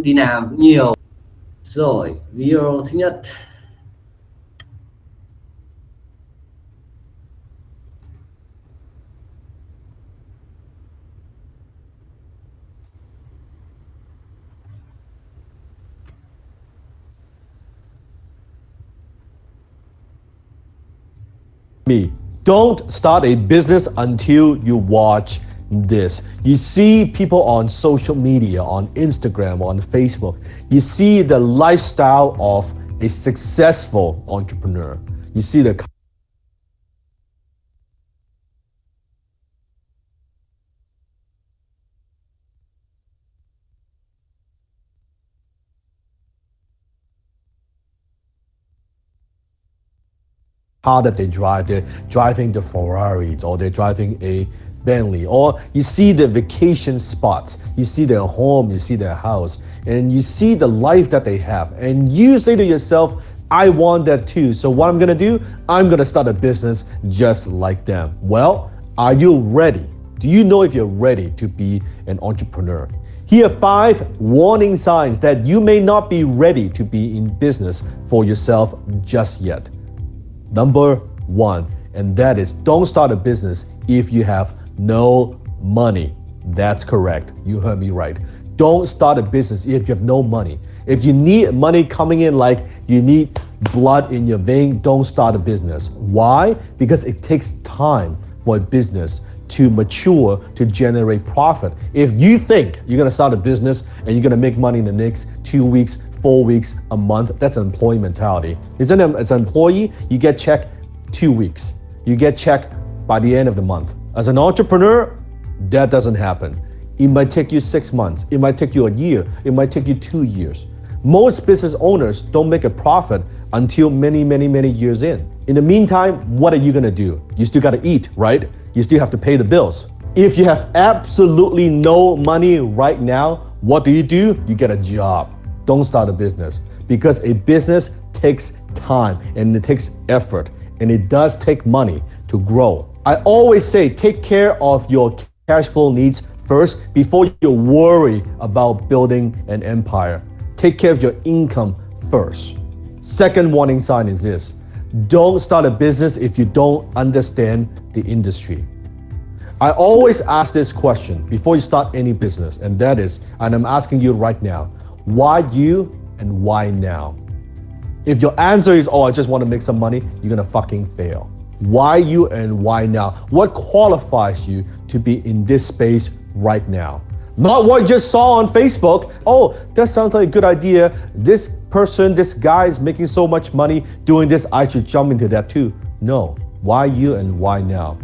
đi làm cũng nhiều. Rồi, video thứ nhất. Don't start a business until you watch this. You see people on social media, on Instagram, on Facebook. You see the lifestyle of a successful entrepreneur. You see the car that they drive. They're driving the Ferraris, or they're driving a Bentley, or you see the vacation spots, you see their home, you see their house, and you see the life that they have, and you say to yourself, I want that too. So what I'm gonna do, I'm gonna start a business just like them. Well, are you ready? Do you know if you're ready to be an entrepreneur? Here are 5 warning signs that you may not be ready to be in business for yourself just yet. Number 1, and that is, don't start a business if you have no money. That's correct. You heard me right. Don't start a business if you have no money. If you need money coming in, like you need blood in your vein, don't start a business. Why? Because it takes time for a business to mature, to generate profit. If you think you're gonna start a business and you're gonna make money in the next 2 weeks, 4 weeks, a month, that's an employee mentality. As an employee, you get checked 2 weeks. You get checked by the end of the month. As an entrepreneur, that doesn't happen. It might take you 6 months. It might take you a year. It might take you 2 years. Most business owners don't make a profit until many, many, many years in. In the meantime, what are you gonna do? You still gotta eat, right? You still have to pay the bills. If you have absolutely no money right now, what do? You get a job. Don't start a business, because a business takes time and it takes effort, and it does take money to grow. I always say, take care of your cash flow needs first before you worry about building an empire. Take care of your income first. Second warning sign is this: don't start a business if you don't understand the industry. I always ask this question before you start any business, and that is, and I'm asking you right now, why you and why now? If your answer is, oh, I just want to make some money, you're gonna fucking fail. Why you and why now? What qualifies you to be in this space right now? Not what you just saw on Facebook. Oh, that sounds like a good idea. This person, this guy is making so much money doing this, I should jump into that too. No, why you and why now?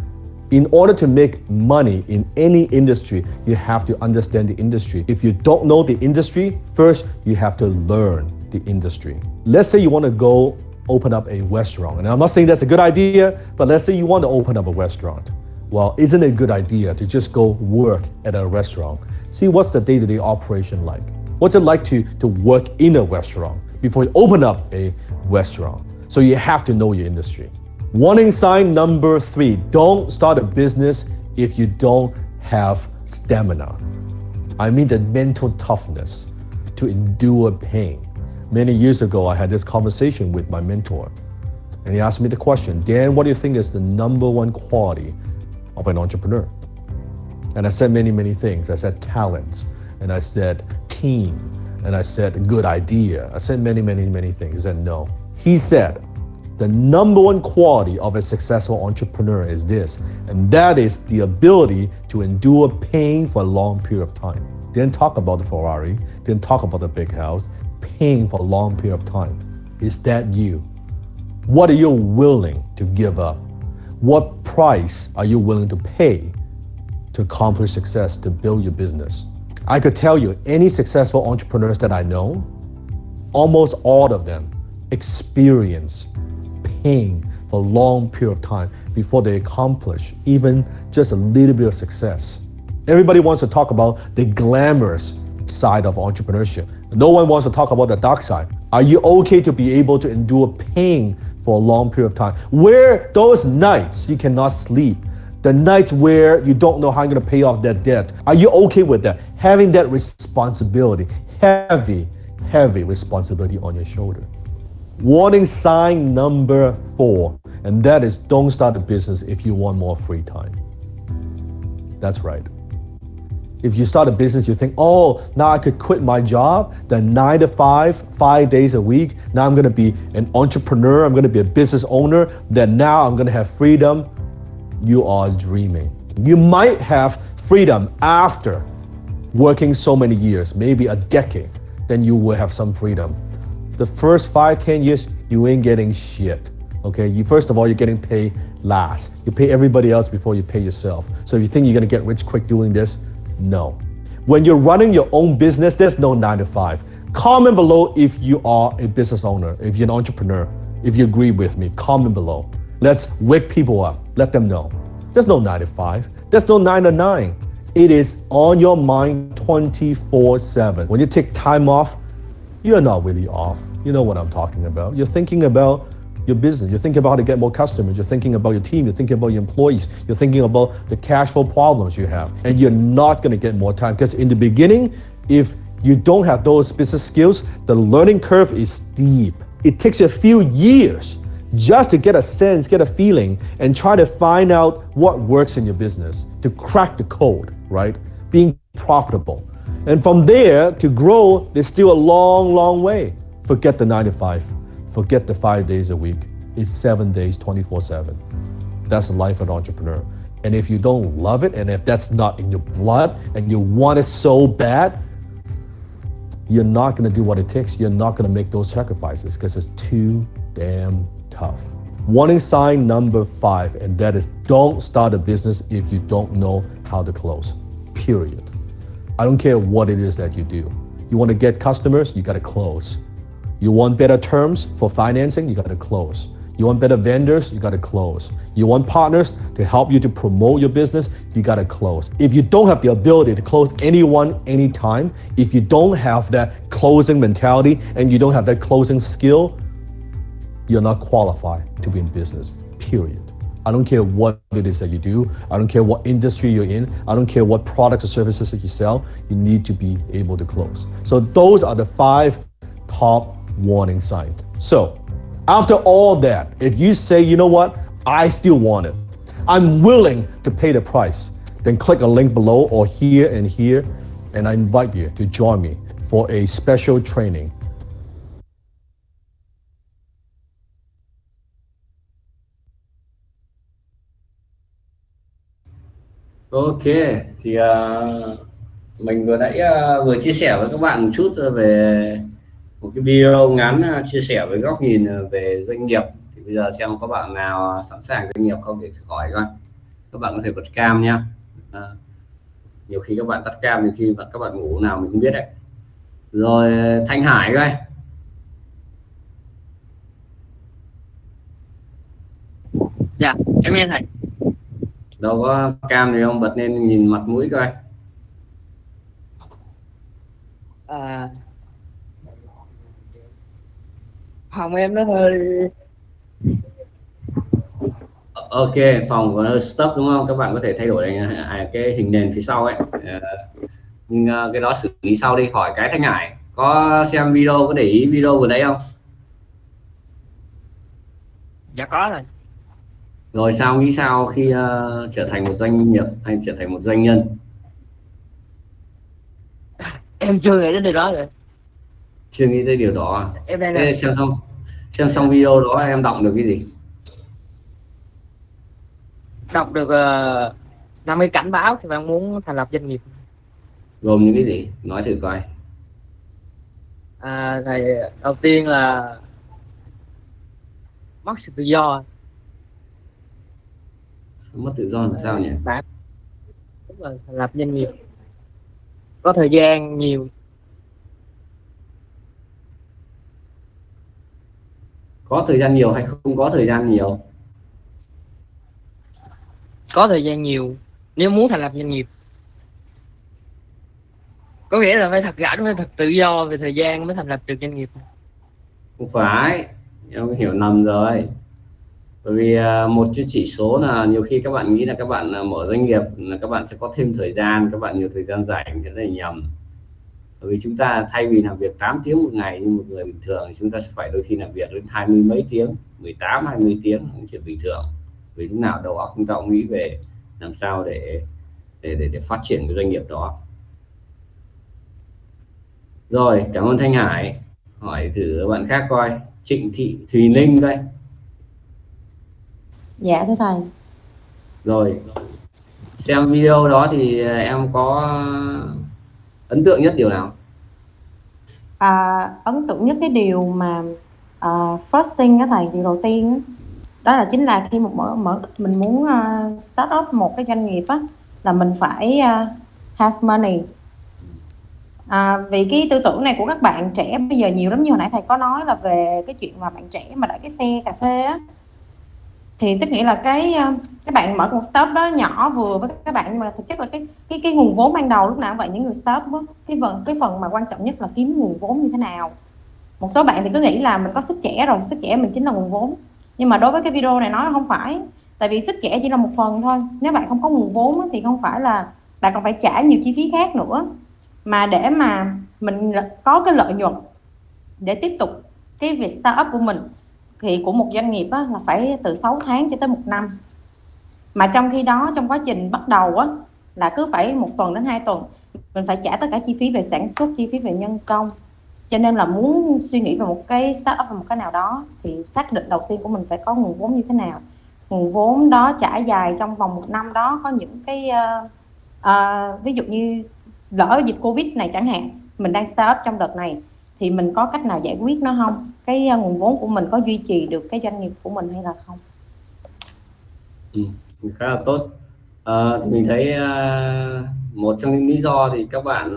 In order to make money in any industry, you have to understand the industry. If you don't know the industry, first you have to learn the industry. Let's say you want to go open up a restaurant. And I'm not saying that's a good idea, but let's say you want to open up a restaurant. Well, isn't it a good idea to just go work at a restaurant? See, what's the day-to-day operation like? What's it like to work in a restaurant before you open up a restaurant? So you have to know your industry. Warning sign number 3, don't start a business if you don't have stamina. I mean the mental toughness to endure pain. Many years ago, I had this conversation with my mentor, and he asked me the question, Dan, what do you think is the number 1 quality of an entrepreneur? And I said many, many things. I said talents, and I said team, and I said good idea. I said many, many, many things. He said no. He said, the number 1 quality of a successful entrepreneur is this, and that is the ability to endure pain for a long period of time. Didn't talk about the Ferrari, didn't talk about the big house, pain for a long period of time. Is that you? What are you willing to give up? What price are you willing to pay to accomplish success, to build your business? I could tell you, any successful entrepreneurs that I know, almost all of them experience pain for a long period of time before they accomplish even just a little bit of success. Everybody wants to talk about the glamorous side of entrepreneurship. No one wants to talk about the dark side. Are you okay to be able to endure pain for a long period of time? Where those nights you cannot sleep, the nights where you don't know how you're going to pay off that debt, are you okay with that? Having that responsibility, heavy responsibility on your shoulder. Warning sign number 4, and that is don't start a business if you want more free time. That's right. If you start a business, you think, oh, now I could quit my job, then 9 to 5, 5 days a week. Now I'm gonna be an entrepreneur, I'm gonna be a business owner, then now I'm gonna have freedom. You are dreaming. You might have freedom after working so many years, maybe a decade, then you will have some freedom. The first 5, 10 years, you ain't getting shit. Okay, first of all, you're getting paid last. You pay everybody else before you pay yourself. So if you think you're gonna get rich quick doing this, no. When you're running your own business, there's no 9 to 5. Comment below if you are a business owner, if you're an entrepreneur, if you agree with me, comment below. Let's wake people up, let them know. There's no 9 to 5, there's no 9 to 9. It is on your mind 24/7. When you take time off, you're not really off. You know what I'm talking about. You're thinking about your business. You're thinking about how to get more customers. You're thinking about your team. You're thinking about your employees. You're thinking about the cash flow problems you have. And you're not going to get more time because in the beginning, if you don't have those business skills, the learning curve is steep. It takes a few years just to get a sense, get a feeling, and try to find out what works in your business, to crack the code, right? Being profitable. And from there to grow, there's still a long, long way. Forget the 9 to 5. Forget the 5 days a week. It's 7 days, 24/7. That's the life of an entrepreneur. And if you don't love it, and if that's not in your blood, and you want it so bad, you're not gonna do what it takes. You're not gonna make those sacrifices because it's too damn tough. Warning sign number 5, and that is don't start a business if you don't know how to close, period. I don't care what it is that you do. You wanna get customers, you gotta close. You want better terms for financing, you gotta close. You want better vendors, you gotta close. You want partners to help you to promote your business, you gotta close. If you don't have the ability to close anyone, anytime, if you don't have that closing mentality and you don't have that closing skill, you're not qualified to be in business, period. I don't care what it is that you do. I don't care what industry you're in. I don't care what products or services that you sell. You need to be able to close. So those are the 5 top warning signs. So after all that, if you say, you know what, I still want it, I'm willing to pay the price, then click a link below or here, and I invite you to join me for a special training. Ok, thì mình vừa chia sẻ với các bạn một chút về một cái video ngắn chia sẻ với góc nhìn về doanh nghiệp. Thì bây giờ xem có bạn nào sẵn sàng doanh nghiệp không để thử hỏi coi. Các bạn có thể bật cam nhá. Nhiều khi các bạn tắt cam, nhiều khi các bạn ngủ nào mình không biết đấy. Rồi Thanh Hải coi. Dạ, em nghe thầy. Đâu có cam thì không bật lên nhìn mặt mũi coi. Phòng em nó hơi Ok, phòng có hơi stuck đúng không? Các bạn có thể thay đổi cái hình nền phía sau ấy. Nhưng cái đó xử lý sau đi. Hỏi cái Thanh Hải có xem video, có để ý video vừa nãy không? dạ có rồi. Rồi sao, nghĩ sao khi trở thành một doanh nghiệp hay trở thành một doanh nhân? Em chưa nghĩ đến điều đó rồi. Chưa nghĩ tới điều đó à? Em đang Thế xem xong video đó em đọc được cái gì? đọc được 50 cảnh báo thì bạn muốn thành lập doanh nghiệp. Gồm những cái gì? Nói thử coi. Thầy, đầu tiên là mất sự tự do. Mất tự do là sao nhỉ? Bạn đúng rồi, thành lập doanh nghiệp có thời gian nhiều. Có thời gian nhiều hay không có thời gian nhiều? Có thời gian nhiều nếu muốn thành lập doanh nghiệp. Có nghĩa là phải thật tự do về thời gian mới thành lập được doanh nghiệp. Không phải, em hiểu nhầm rồi. Bởi vì một cái chỉ số là nhiều khi các bạn nghĩ là các bạn mở doanh nghiệp là các bạn sẽ có thêm thời gian, các bạn nhiều thời gian rảnh, cái này nhầm. Bởi vì chúng ta thay vì làm việc 8 tiếng một ngày như một người bình thường thì chúng ta sẽ phải đôi khi làm việc đến 20 mấy tiếng, 18 20 tiếng là chuyện bình thường. Vì lúc nào đầu óc chúng ta cũng nghĩ về làm sao để phát triển cái doanh nghiệp đó. Rồi, cảm ơn Thanh Hải. Hỏi thử bạn khác coi. Trịnh Thị Thùy Linh đây. Dạ thưa thầy. Rồi, xem video đó thì em có ấn tượng nhất điều nào? Ấn tượng nhất cái điều mà first thing á thầy, điều đầu tiên á, đó là chính là khi mình muốn start up một cái doanh nghiệp á, là mình phải have money. Vì cái tư tưởng này của các bạn trẻ bây giờ nhiều lắm, như hồi nãy thầy có nói là về cái chuyện mà bạn trẻ mà đợi cái xe cà phê á, thì tức nghĩa là cái bạn mở một startup đó nhỏ vừa với các bạn, nhưng mà thực chất là cái nguồn vốn ban đầu lúc nào cũng vậy. Những người startup á, cái phần mà quan trọng nhất là kiếm nguồn vốn như thế nào. Một số bạn thì cứ nghĩ là mình có sức trẻ rồi, sức trẻ mình chính là nguồn vốn, nhưng mà đối với cái video này nói là không phải. Tại vì sức trẻ chỉ là một phần thôi. Nếu bạn không có nguồn vốn á, thì không phải là bạn còn phải trả nhiều chi phí khác nữa. Mà để mà mình có cái lợi nhuận để tiếp tục cái việc startup của mình thì của một doanh nghiệp á, là phải từ 6 tháng cho tới 1 năm. Mà trong khi đó trong quá trình bắt đầu á, là cứ phải 1 tuần đến 2 tuần mình phải trả tất cả chi phí về sản xuất, chi phí về nhân công. Cho nên là muốn suy nghĩ về một cái startup hay một cái nào đó thì xác định đầu tiên của mình phải có nguồn vốn như thế nào. Nguồn vốn đó trải dài trong vòng 1 năm đó có những cái ví dụ như lỡ dịch Covid này chẳng hạn, mình đang start up trong đợt này thì mình có cách nào giải quyết nó không? Cái nguồn vốn của mình có duy trì được cái doanh nghiệp của mình hay là không? Khá là tốt. Thì mình thấy một trong những lý do thì các bạn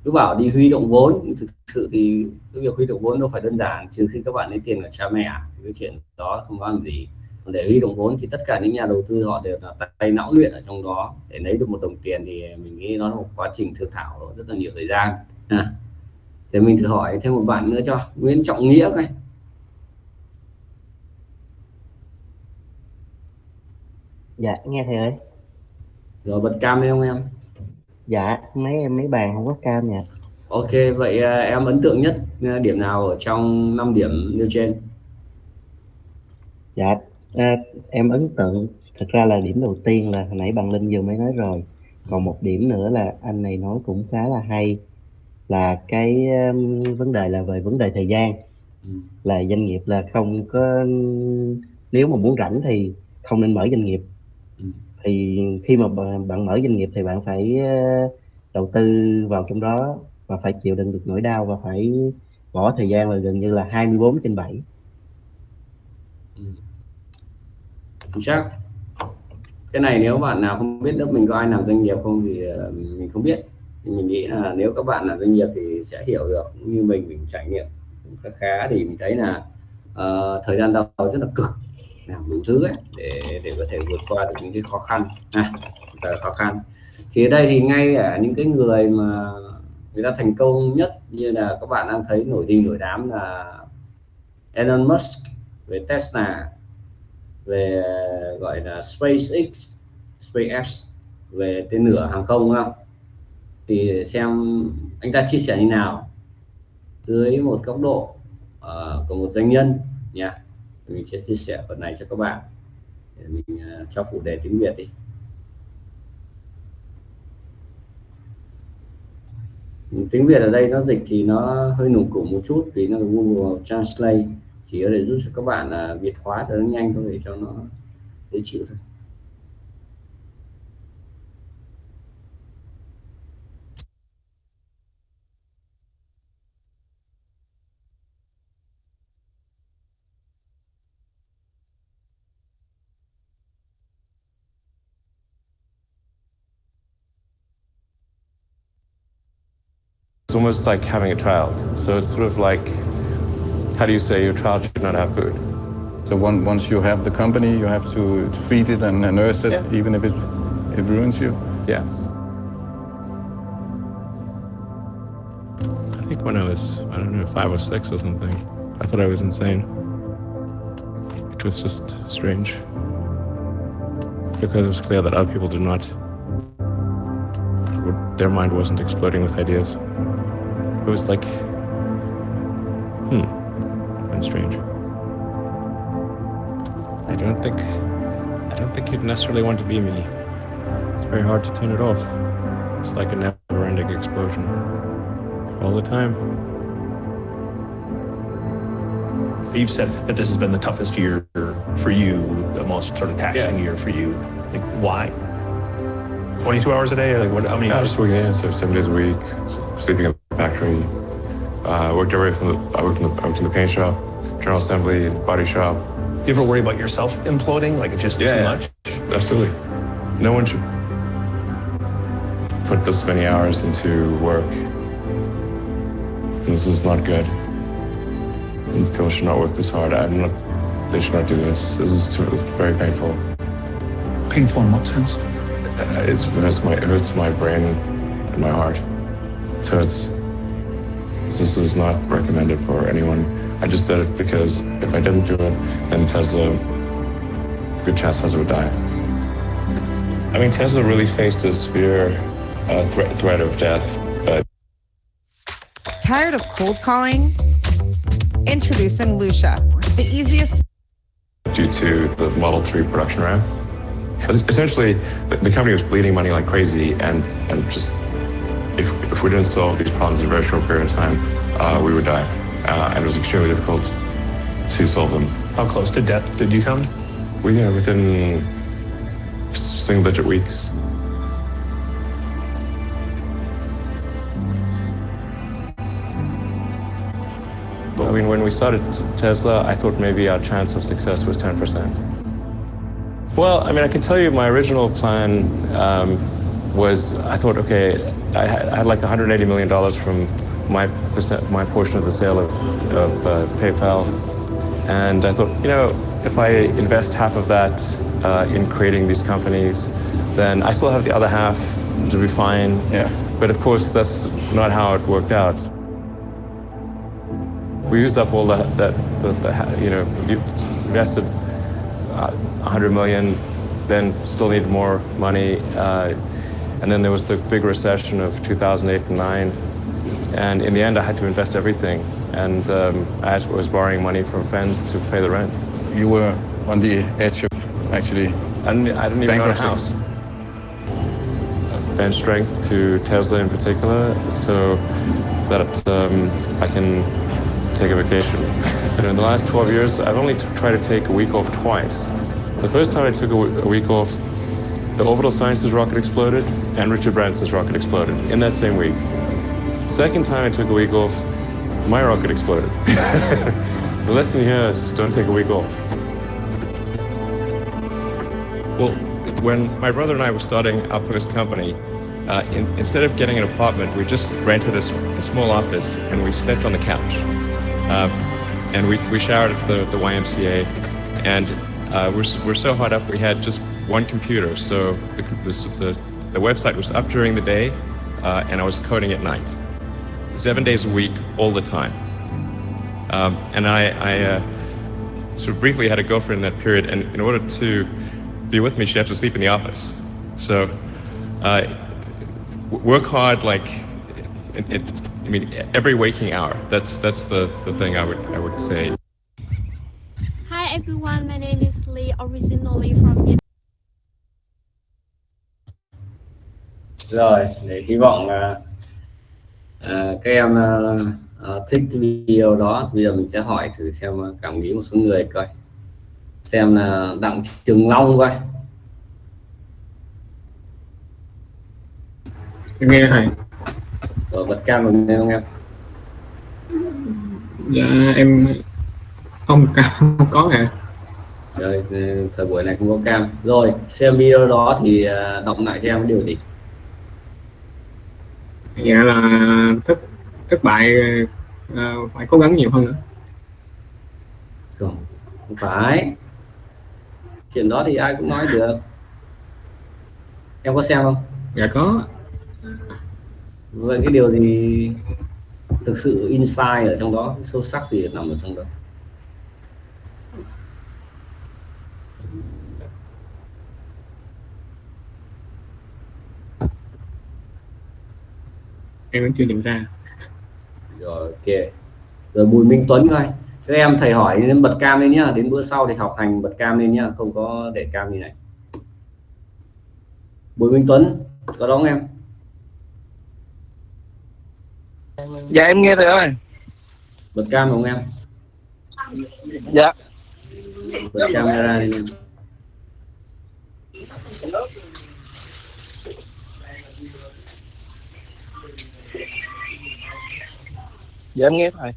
cứ bảo đi huy động vốn, thực sự thì cái việc huy động vốn đâu phải đơn giản, trừ khi các bạn lấy tiền của cha mẹ thì cái chuyện đó không có làm gì. Còn để huy động vốn thì tất cả những nhà đầu tư họ đều là tay não luyện ở trong đó. Để lấy được một đồng tiền thì mình nghĩ nó là một quá trình thương thảo rất là nhiều thời gian. Để mình thử hỏi thêm một bạn nữa cho Nguyễn Trọng Nghĩa coi. Dạ nghe thầy ơi. Rồi bật cam lên không em? Dạ mấy bàn không có cam nha. Ok, vậy em ấn tượng nhất điểm nào ở trong 5 điểm nêu trên? Dạ em ấn tượng thật ra là điểm đầu tiên là hồi nãy bạn Linh vừa mới nói rồi. Còn một điểm nữa là anh này nói cũng khá là hay, là cái vấn đề là về vấn đề thời gian. Là doanh nghiệp là không có, nếu mà muốn rảnh thì không nên mở doanh nghiệp. Thì khi mà bạn mở doanh nghiệp thì bạn phải đầu tư vào trong đó và phải chịu đựng được nỗi đau và phải bỏ thời gian là gần như là 24/7. Chính xác. Cái này nếu bạn nào không biết lớp mình có ai làm doanh nghiệp không thì mình không biết. Thì mình nghĩ là nếu các bạn làm doanh nghiệp thì sẽ hiểu được, như mình trải nghiệm khá khá thì mình thấy là thời gian đầu rất là cực, làm đủ thứ ấy, để có thể vượt qua được những cái khó khăn khó khăn. Thì ở đây thì ngay ở những cái người mà người ta thành công nhất như là các bạn đang thấy nổi đình nổi đám là Elon Musk về Tesla, về gọi là SpaceX về tên lửa hàng không, đúng không? Thì xem anh ta chia sẻ như nào dưới một góc độ của một doanh nhân nha. Mình sẽ chia sẻ phần này cho các bạn. Để mình cho phụ đề tiếng Việt đi. Tiếng Việt ở đây nó dịch thì nó hơi nùng củng một chút vì nó là Google Translate, chỉ để giúp cho các bạn là Việt hóa cho nó nhanh thôi, để cho nó dễ chịu thôi. It's almost like having a child. So it's sort of like, how do you say, your child should not have food? So once you have the company, you have to feed it and nurse it, Yeah. even if it ruins you. Yeah. I think when I was, I don't know, 5 or 6 or something, I thought I was insane. Which was just strange. Because it was clear that other people would their mind wasn't exploding with ideas. It was like, I'm strange. I don't think you'd necessarily want to be me. It's very hard to turn it off. It's like a never-ending explosion. All the time. You've said that this has been the toughest year for you, the most sort of taxing year for you. Like, why? 22 hours a day? Or like, what? How many hours? Just working, so 7 days a week, sleeping in the factory. Worked away from I worked in the paint shop, general assembly, body shop. You ever worry about yourself imploding? Like it's just too much? Absolutely. No one should put this many hours into work. This is not good. People should not work this hard. They should not do this. It's very painful. Painful in what sense? It hurts my brain and my heart. So this is not recommended for anyone. I just did it because if I didn't do it, then Tesla, good chance Tesla would die. I mean, Tesla really faced a severe threat of death. Tired of cold calling? Introducing Lucia, the easiest. Due to the Model 3 production ramp. Essentially, the company was bleeding money like crazy, and just if we didn't solve these problems in a very short period of time, we would die. And it was extremely difficult to solve them. How close to death did you come? Within single-digit weeks. I mean, when we started Tesla, I thought maybe our chance of success was 10%. Well, I mean, I can tell you my original plan was, I thought, okay, I had like $180 million from my portion of the sale of PayPal. And I thought, if I invest half of that in creating these companies, then I still have the other half to be fine. Yeah. But of course, that's not how it worked out. We used up all you invested 100 million, then still need more money. And then there was the big recession of 2008 and 9. And in the end, I had to invest everything. And I was borrowing money from friends to pay the rent. You were on the edge of actually I didn't even own a house. Bench strength to Tesla in particular, so that I can take a vacation. In the last 12 years, I've only tried to take a week off twice. The first time I took a week off, the Orbital Sciences rocket exploded and Richard Branson's rocket exploded in that same week. Second time I took a week off, my rocket exploded. The lesson here is don't take a week off. Well, when my brother and I were starting our first company, instead of getting an apartment, we just rented a small office and we slept on the couch. And we showered at the YMCA, and we're so hot up we had just one computer. So the website was up during the day, and I was coding at night, 7 days a week, all the time. And I sort of briefly had a girlfriend in that period, and in order to be with me, she had to sleep in the office. So work hard, like every waking hour. That's the thing I would say. Hi everyone, my name is Lee, originally from Vietnam. Rồi, để hy vọng là các em thích cái video đó. Thì bây giờ mình sẽ hỏi thử xem cảm nghĩ một số người coi, xem là Đặng Trường Long coi. Em nghe thầy. Rồi bật cam rồi nghe không em? Dạ em không có nè. Rồi thời buổi này không có cam. Rồi xem video đó thì động lại cho em điều gì? Dạ là thất bại, phải cố gắng nhiều hơn nữa. Không phải, chuyện đó thì ai cũng nói được. Em có xem không? Dạ có. Vậy cái điều gì thực sự insight ở trong đó, cái sâu sắc thì nằm ở trong đó? em vẫn chưa nhận ra. Rồi ok. Rồi Bùi Minh Tuấn coi. Các em thầy hỏi nên bật cam lên nhá, đến bữa sau thì học hành bật cam lên nhá, không có để cam như này. Bùi Minh Tuấn có đóng em? Dạ em nghe rồi ơi. Bật cam không em? Dạ. Bật camera lên em. Dạ em nghe rồi.